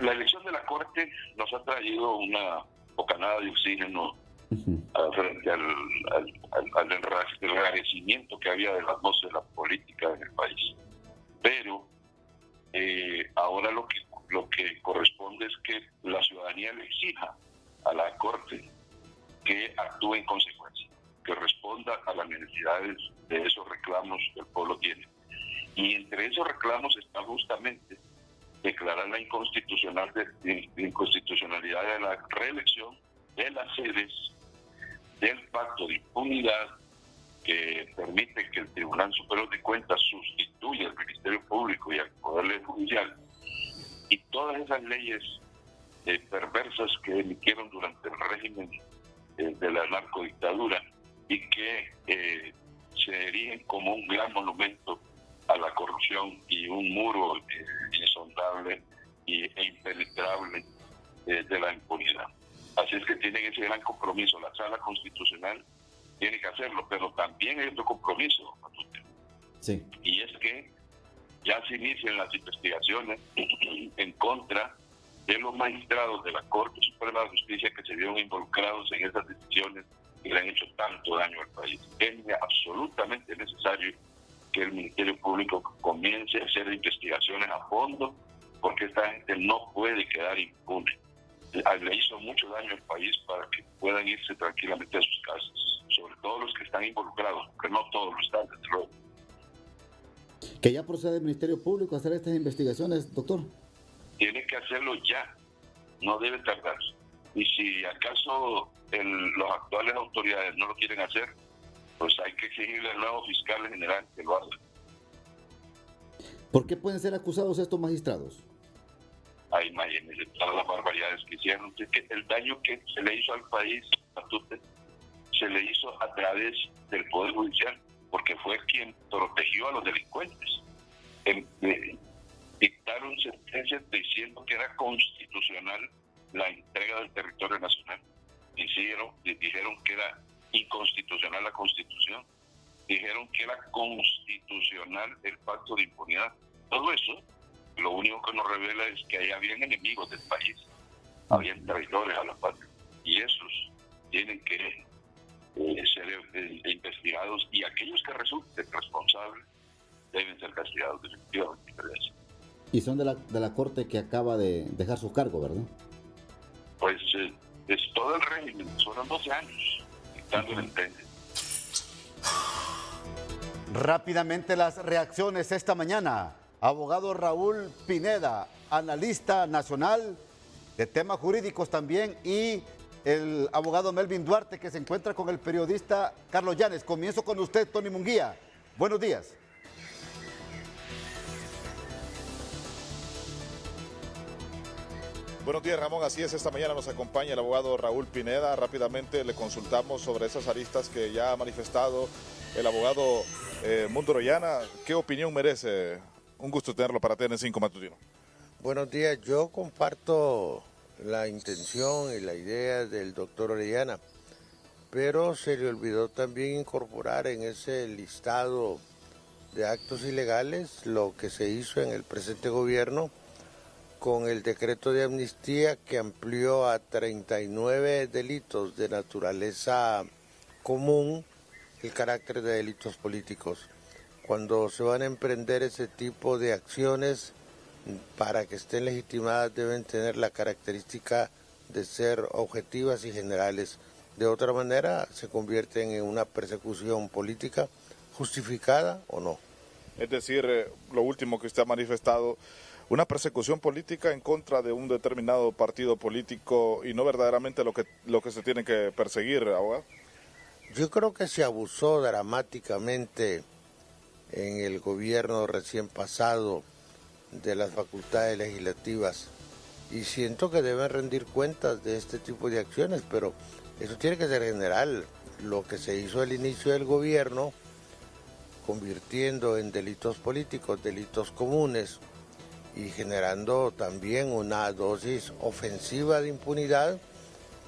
la elección de la Corte nos ha traído una bocanada de oxígeno frente al enrarecimiento que había de las voces de la política en el país. Pero ahora lo que corresponde es que la ciudadanía le exija a la Corte que actúe en consecuencia, que responda a las necesidades de esos reclamos que el pueblo tiene. Y entre esos reclamos está justamente declarar la inconstitucionalidad de la reelección de las sedes del pacto de impunidad que permite que el Tribunal Superior de Cuentas sustituya al Ministerio Público y al Poder Judicial, y todas esas leyes perversas que emitieron durante el régimen de la narcodictadura y que se erigen como un gran monumento a la corrupción y un muro insondable e impenetrable de la impunidad. Así es que tienen ese gran compromiso. La Sala Constitucional tiene que hacerlo, pero también hay otro compromiso, sí, y es que ya se inician las investigaciones en contra de los magistrados de la Corte Suprema de Justicia que se vieron involucrados en esas decisiones y le han hecho tanto daño al país. Es absolutamente necesario que el Ministerio Público comience a hacer investigaciones a fondo, porque esta gente no puede quedar impune. Le hizo mucho daño al país para que puedan irse tranquilamente a sus casas, sobre todo los que están involucrados, porque no todos lo están, desde luego. ¿Que ya procede el Ministerio Público a hacer estas investigaciones, doctor? Tiene que hacerlo ya, no debe tardar. Y si acaso las actuales autoridades no lo quieren hacer, pues hay que exigirle al nuevo fiscal general que lo haga. ¿Por qué pueden ser acusados estos magistrados? Hay de todas las barbaridades que hicieron. Es que el daño que se le hizo al país, Matute, se le hizo a través del Poder Judicial, porque fue quien protegió a los delincuentes. Dictaron sentencias diciendo que era constitucional la entrega del territorio nacional. Dijeron que era inconstitucional la Constitución. Dijeron que era constitucional el pacto de impunidad. Todo eso, lo único que nos revela es que ahí habían enemigos del país, habían traidores a la patria, y esos tienen que ser investigados, y aquellos que resulten responsables deben ser castigados definitivamente. Y son de la corte que acaba de dejar su cargo, ¿verdad? Pues es todo el régimen, son 12 años dictando sentencia. Rápidamente las reacciones esta mañana. Abogado Raúl Pineda, analista nacional de temas jurídicos también, y el abogado Melvin Duarte, que se encuentra con el periodista Carlos Llanes. Comienzo con usted, Tony Munguía. Buenos días. Buenos días, Ramón. Así es, esta mañana nos acompaña el abogado Raúl Pineda. Rápidamente le consultamos sobre esas aristas que ya ha manifestado el abogado Mundo Orellana. ¿Qué opinión merece? Un gusto tenerlo para TN5 Matutino. Buenos días. Yo comparto la intención y la idea del doctor Orellana, pero se le olvidó también incorporar en ese listado de actos ilegales lo que se hizo en el presente gobierno con el decreto de amnistía, que amplió a 39 delitos de naturaleza común el carácter de delitos políticos. Cuando se van a emprender ese tipo de acciones, para que estén legitimadas deben tener la característica de ser objetivas y generales. De otra manera se convierten en una persecución política justificada o no. Es decir, lo último que usted ha manifestado, una persecución política en contra de un determinado partido político y no verdaderamente lo que se tiene que perseguir, abogado. Yo creo que se abusó dramáticamente en el gobierno recién pasado de las facultades legislativas y siento que deben rendir cuentas de este tipo de acciones, pero eso tiene que ser general. Lo que se hizo al inicio del gobierno, convirtiendo en delitos políticos, delitos comunes, y generando también una dosis ofensiva de impunidad,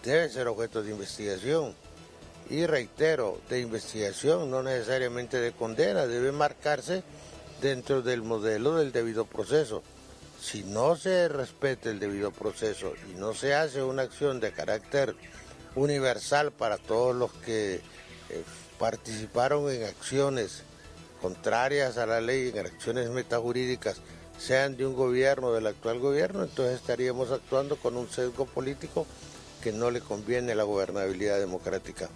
debe ser objeto de investigación. Y reitero, de investigación, no necesariamente de condena, debe marcarse dentro del modelo del debido proceso. Si no se respeta el debido proceso y no se hace una acción de carácter universal para todos los que participaron en acciones contrarias a la ley, en acciones metajurídicas, sean de un gobierno o del actual gobierno, entonces estaríamos actuando con un sesgo político que no le conviene a la gobernabilidad democrática.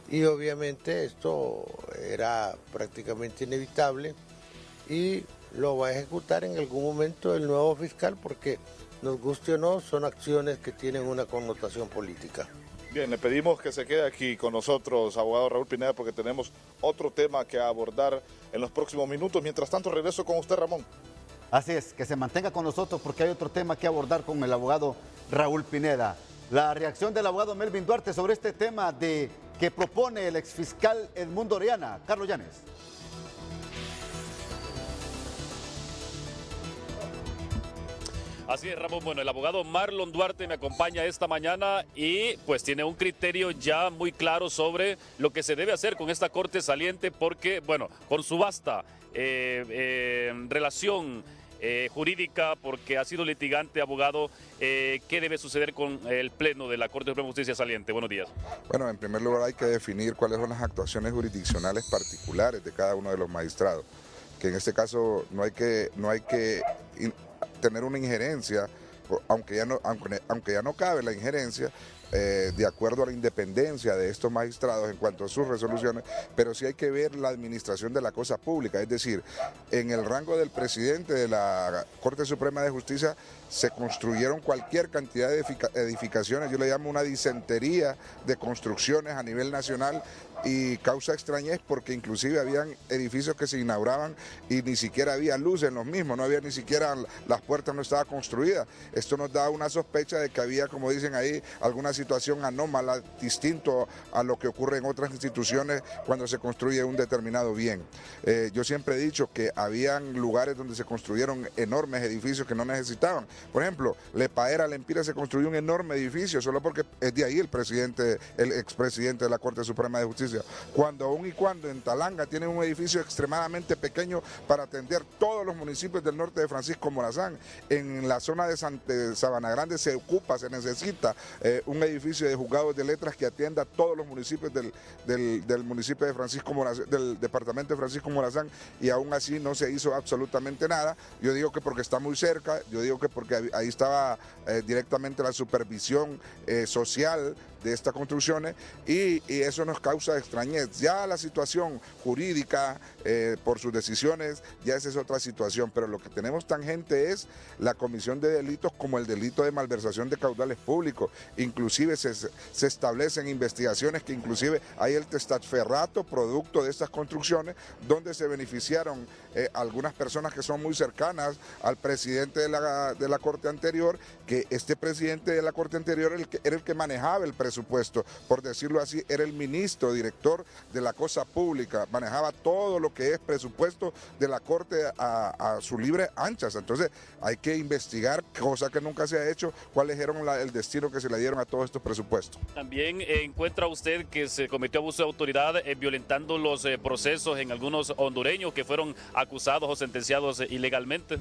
Y obviamente esto era prácticamente inevitable y lo va a ejecutar en algún momento el nuevo fiscal, porque nos guste o no, son acciones que tienen una connotación política. Bien, le pedimos que se quede aquí con nosotros, abogado Raúl Pineda, porque tenemos otro tema que abordar en los próximos minutos. Mientras tanto, regreso con usted, Ramón. Así es, que se mantenga con nosotros porque hay otro tema que abordar con el abogado Raúl Pineda. La reacción del abogado Melvin Duarte sobre este tema que propone el exfiscal Edmundo Orellana. Carlos Llanes. Así es, Ramón. Bueno, el abogado Marlon Duarte me acompaña esta mañana y pues tiene un criterio ya muy claro sobre lo que se debe hacer con esta corte saliente porque, bueno, con su vasta relación jurídica, porque ha sido litigante, abogado, ¿qué debe suceder con el pleno de la Corte Suprema de Justicia saliente? Buenos días. Bueno, en primer lugar hay que definir cuáles son las actuaciones jurisdiccionales particulares de cada uno de los magistrados, que en este caso no hay que tener una injerencia, aunque ya no cabe la injerencia, de acuerdo a la independencia de estos magistrados en cuanto a sus resoluciones, pero sí hay que ver la administración de la cosa pública, es decir, en el rango del presidente de la Corte Suprema de Justicia se construyeron cualquier cantidad de edificaciones, yo le llamo una disentería de construcciones a nivel nacional, y causa extrañez porque inclusive habían edificios que se inauguraban y ni siquiera había luz en los mismos, no había ni siquiera, las puertas no estaban construidas. Esto nos da una sospecha de que había, como dicen ahí, alguna situación anómala, distinto a lo que ocurre en otras instituciones cuando se construye un determinado bien. Yo siempre he dicho que habían lugares donde se construyeron enormes edificios que no necesitaban. Por ejemplo, Lepaera, Lempira, se construyó un enorme edificio solo porque es de ahí el expresidente de la Corte Suprema de Justicia. Cuando en Talanga tienen un edificio extremadamente pequeño para atender todos los municipios del norte de Francisco Morazán. En la zona de Sabana Grande se necesita un edificio de juzgados de letras que atienda a todos los municipios del municipio de Francisco Morazán, del departamento de Francisco Morazán, y aún así no se hizo absolutamente nada. Yo digo que porque está muy cerca, yo digo que porque ahí estaba directamente la supervisión social de estas construcciones y eso nos causa extrañez. Ya la situación jurídica por sus decisiones, ya esa es otra situación, pero lo que tenemos tangente es la comisión de delitos como el delito de malversación de caudales públicos. Inclusive se establecen investigaciones que inclusive hay el testaferrato producto de estas construcciones donde se beneficiaron algunas personas que son muy cercanas al presidente de la Corte anterior, que este presidente de la Corte anterior era el que manejaba el presupuesto, por decirlo así, era el ministro, director de la cosa pública, manejaba todo lo que es presupuesto de la Corte a su libre anchas. Entonces hay que investigar, cosa que nunca se ha hecho, cuáles eran el destino que se le dieron a todos estos presupuestos. También encuentra usted que se cometió abuso de autoridad violentando los procesos en algunos hondureños que fueron acusados o sentenciados ilegalmente.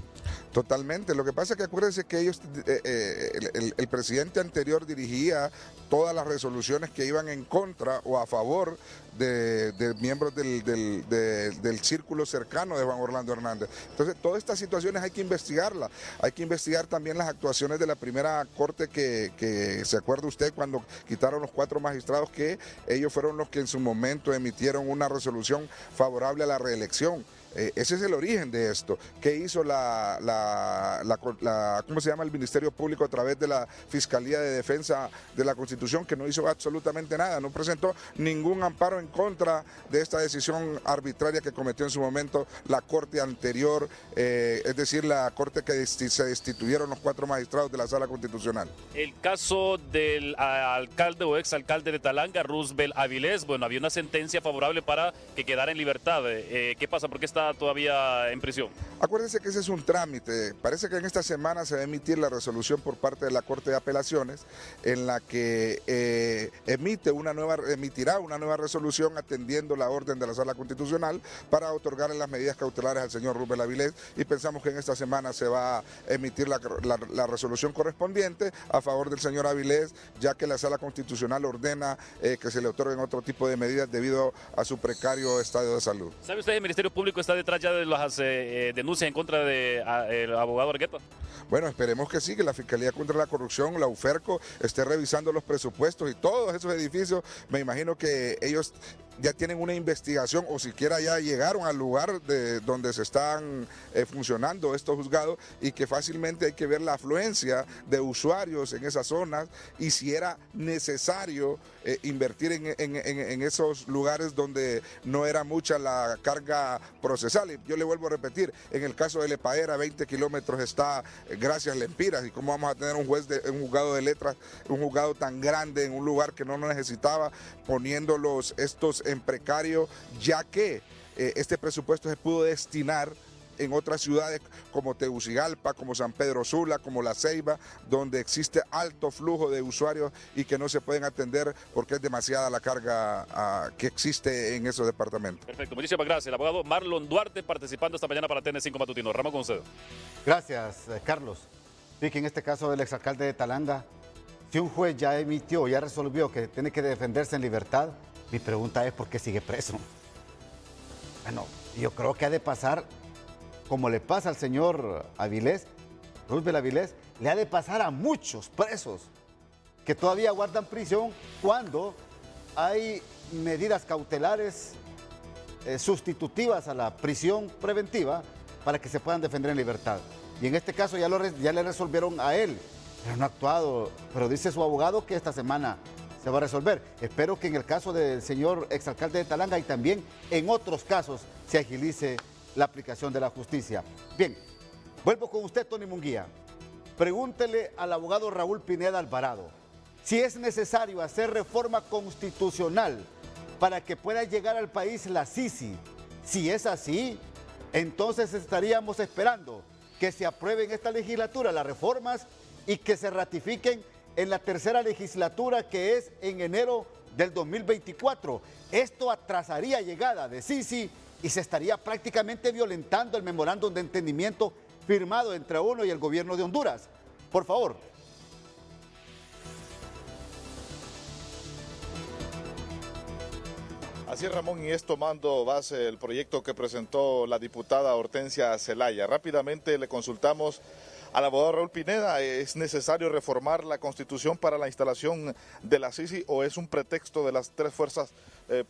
Totalmente. Lo que pasa es que acuérdense que ellos, el presidente anterior dirigía todas las resoluciones que iban en contra o a favor de miembros del círculo cercano de Juan Orlando Hernández. Entonces, todas estas situaciones hay que investigarlas. Hay que investigar también las actuaciones de la primera corte que se acuerda usted cuando quitaron los 4 magistrados, que ellos fueron los que en su momento emitieron una resolución favorable a la reelección. Ese es el origen de esto. ¿Qué hizo ¿cómo se llama? El Ministerio Público a través de la Fiscalía de Defensa de la Constitución, que no hizo absolutamente nada, no presentó ningún amparo en contra de esta decisión arbitraria que cometió en su momento la Corte anterior, es decir, la Corte que se destituyeron los 4 magistrados de la Sala Constitucional. El caso del alcalde o exalcalde de Talanga, Roosevelt Avilés, bueno, había una sentencia favorable para que quedara en libertad. ¿Qué pasa? ¿Por qué está todavía en prisión? Acuérdense que ese es un trámite. Parece que en esta semana se va a emitir la resolución por parte de la Corte de Apelaciones en la que emitirá una nueva resolución atendiendo la orden de la Sala Constitucional para otorgarle las medidas cautelares al señor Roosevelt Avilés, y pensamos que en esta semana se va a emitir la resolución correspondiente a favor del señor Avilés, ya que la Sala Constitucional ordena que se le otorguen otro tipo de medidas debido a su precario estado de salud. ¿Sabe usted, el Ministerio Público está detrás ya de las denuncias en contra del abogado Argueta? Bueno, esperemos que sí, que la Fiscalía contra la Corrupción, la UFERCO, esté revisando los presupuestos y todos esos edificios. Me imagino que ellos ya tienen una investigación o siquiera ya llegaron al lugar donde se están funcionando estos juzgados, y que fácilmente hay que ver la afluencia de usuarios en esas zonas y si era necesario invertir en esos lugares donde no era mucha la carga procesal. Y yo le vuelvo a repetir, en el caso de Lepaera, 20 kilómetros está gracias Lempiras, y cómo vamos a tener un juzgado de letras, un juzgado tan grande en un lugar que no necesitaba, poniéndolos estos en precario, ya que este presupuesto se pudo destinar en otras ciudades como Tegucigalpa, como San Pedro Sula, como La Ceiba, donde existe alto flujo de usuarios y que no se pueden atender porque es demasiada la carga que existe en esos departamentos. Perfecto, muchísimas gracias. El abogado Marlon Duarte participando esta mañana para TN5 Matutino. Ramón, con usted. Gracias, Carlos. Sí, que en este caso del exalcalde de Talanga, si un juez ya ya resolvió que tiene que defenderse en libertad, mi pregunta es ¿por qué sigue preso? Bueno, yo creo que ha de pasar como le pasa al señor Avilés, Roosevelt Avilés, le ha de pasar a muchos presos que todavía guardan prisión cuando hay medidas cautelares sustitutivas a la prisión preventiva para que se puedan defender en libertad. Y en este caso ya le resolvieron a él, pero no ha actuado. Pero dice su abogado que esta semana se se va a resolver. Espero que en el caso del señor exalcalde de Talanga y también en otros casos se agilice la aplicación de la justicia. Bien, vuelvo con usted, Tony Munguía. Pregúntele al abogado Raúl Pineda Alvarado si es necesario hacer reforma constitucional para que pueda llegar al país la Sisi. Si es así, entonces estaríamos esperando que se aprueben en esta legislatura las reformas y que se ratifiquen en la tercera legislatura, que es en enero del 2024. Esto atrasaría llegada de Sisi y se estaría prácticamente violentando el memorándum de entendimiento firmado entre uno y el gobierno de Honduras. Por favor. Así es, Ramón, y es tomando base el proyecto que presentó la diputada Hortensia Zelaya. Rápidamente le consultamos al abogado Raúl Pineda, ¿es necesario reformar la Constitución para la instalación de la Sisi o es un pretexto de las tres fuerzas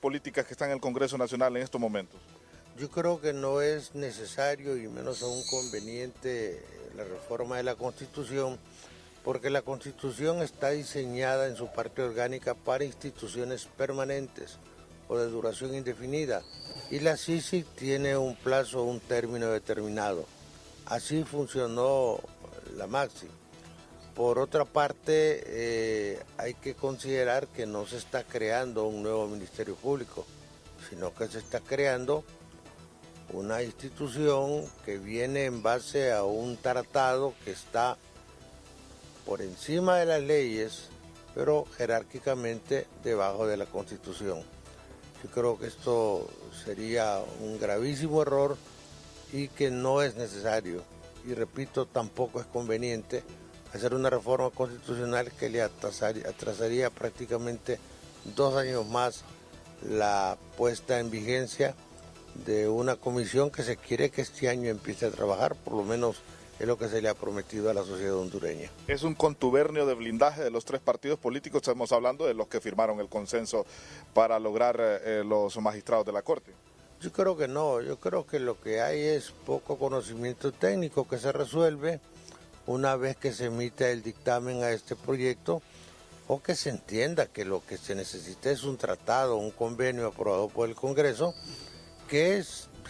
políticas que están en el Congreso Nacional en estos momentos? Yo creo que no es necesario y menos aún conveniente la reforma de la Constitución, porque la Constitución está diseñada en su parte orgánica para instituciones permanentes o de duración indefinida, y la Sisi tiene un plazo, un término determinado. Así funcionó la Maxi. Por otra parte, hay que considerar que no se está creando un nuevo Ministerio Público, sino que se está creando una institución que viene en base a un tratado que está por encima de las leyes, pero jerárquicamente debajo de la Constitución. Yo creo que esto sería un gravísimo error y que no es necesario. Y repito, tampoco es conveniente hacer una reforma constitucional que le atrasaría prácticamente 2 años más la puesta en vigencia de una comisión que se quiere que este año empiece a trabajar, por lo menos es lo que se le ha prometido a la sociedad hondureña. ¿Es un contubernio de blindaje de los tres partidos políticos? Estamos hablando de los que firmaron el consenso para lograr los magistrados de la Corte. Yo creo que no, yo creo que lo que hay es poco conocimiento técnico que se resuelve una vez que se emite el dictamen a este proyecto, o que se entienda que lo que se necesita es un tratado, un convenio aprobado por el Congreso, que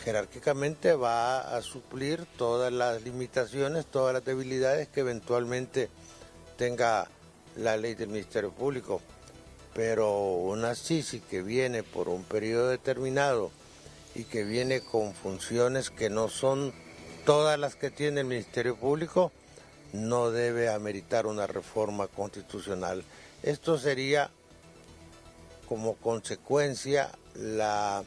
jerárquicamente va a suplir todas las limitaciones, todas las debilidades que eventualmente tenga la ley del Ministerio Público. Pero una Sisi que viene por un periodo determinado y que viene con funciones que no son todas las que tiene el Ministerio Público, no debe ameritar una reforma constitucional. Esto sería como consecuencia la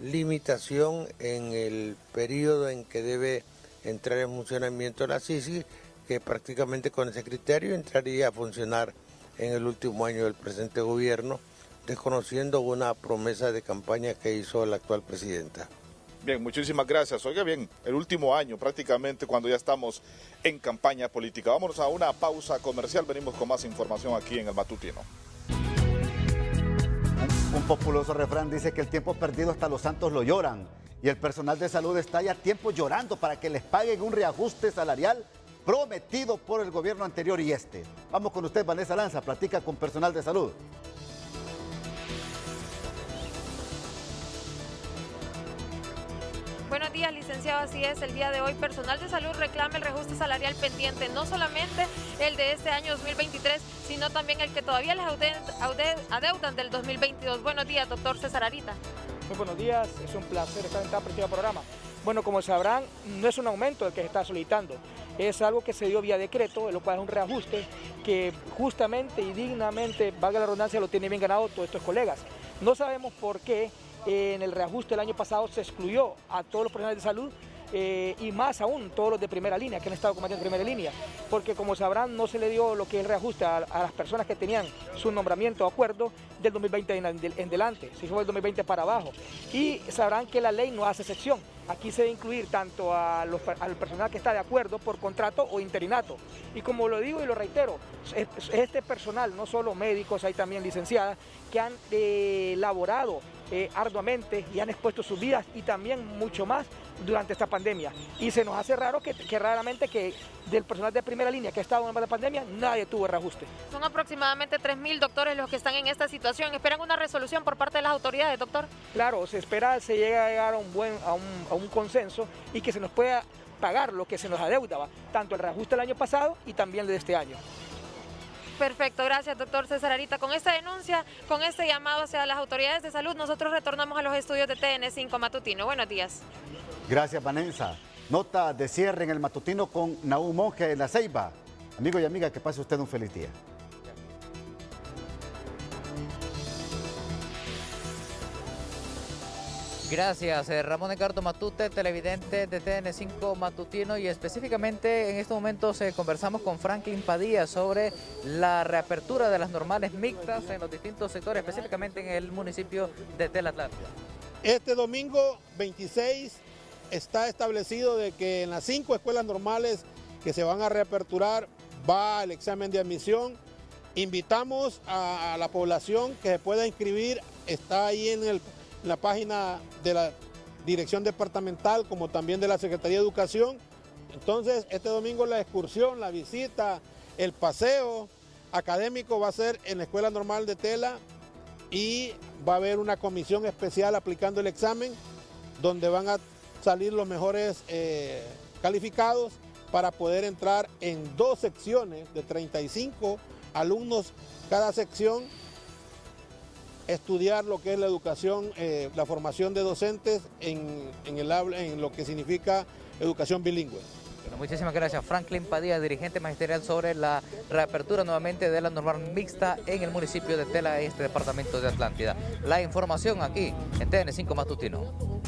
limitación en el periodo en que debe entrar en funcionamiento la Sisi, que prácticamente con ese criterio entraría a funcionar en el último año del presente gobierno, desconociendo una promesa de campaña que hizo la actual presidenta. Bien, muchísimas gracias. Oiga bien, el último año prácticamente cuando ya estamos en campaña política. Vámonos a una pausa comercial, venimos con más información aquí en el Matutino. Un populoso refrán dice que el tiempo perdido hasta los santos lo lloran, y el personal de salud está ya tiempo llorando para que les paguen un reajuste salarial prometido por el gobierno anterior y este. Vamos con usted, Vanessa Lanza, platica con personal de salud. Buenos días, licenciado. Así es, el día de hoy personal de salud reclama el reajuste salarial pendiente, no solamente el de este año 2023, sino también el que todavía les adeudan del 2022. Buenos días, doctor César Arita. Muy buenos días, es un placer estar en este próximo programa. Bueno, como sabrán, no es un aumento el que se está solicitando, es algo que se dio vía decreto, lo cual es un reajuste que justamente y dignamente, valga la redundancia, lo tienen bien ganado todos estos colegas. No sabemos por qué en el reajuste del año pasado se excluyó a todos los profesionales de salud y más aún todos los de primera línea, que han estado combatiendo en primera línea, porque como sabrán no se le dio lo que es el reajuste a las personas que tenían su nombramiento de acuerdo del 2020 en delante, si fue el 2020 para abajo, y sabrán que la ley no hace excepción. Aquí se debe incluir tanto al personal que está de acuerdo por contrato o interinato. Y como lo digo y lo reitero, este personal, no solo médicos, hay también licenciadas que han elaborado arduamente y han expuesto sus vidas y también mucho más durante esta pandemia. Y se nos hace raro que raramente que del personal de primera línea que ha estado en la pandemia, nadie tuvo reajuste. Son aproximadamente 3.000 doctores los que están en esta situación. ¿Esperan una resolución por parte de las autoridades, doctor? Claro, se espera se llegue a llegar a un consenso y que se nos pueda pagar lo que se nos adeudaba, tanto el reajuste del año pasado y también el de este año. Perfecto, gracias doctor César Arita. Con esta denuncia, con este llamado hacia las autoridades de salud, nosotros retornamos a los estudios de TN5 Matutino. Buenos días. Gracias, Vanessa. Nota de cierre en el Matutino con Nahum Monge de La Ceiba. Amigo y amiga, que pase usted un feliz día. Gracias, Ramón Edgardo Matute, televidente de TN5 Matutino, y específicamente en estos momentos conversamos con Franklin Padilla sobre la reapertura de las normales mixtas en los distintos sectores, específicamente en el municipio de Tela Atlántida. Este domingo 26 está establecido de que en las 5 escuelas normales que se van a reaperturar va el examen de admisión. Invitamos a la población que se pueda inscribir, está ahí en la página de la Dirección Departamental como también de la Secretaría de Educación. Entonces este domingo la excursión, la visita, el paseo académico va a ser en la Escuela Normal de Tela y va a haber una comisión especial aplicando el examen donde van a salir los mejores calificados para poder entrar en 2 secciones de 35 alumnos cada sección, estudiar lo que es la educación, la formación de docentes en lo que significa educación bilingüe. Bueno, muchísimas gracias, Franklin Padilla, dirigente magisterial, sobre la reapertura nuevamente de la normal mixta en el municipio de Tela, este departamento de Atlántida. La información aquí en TN5 Matutino.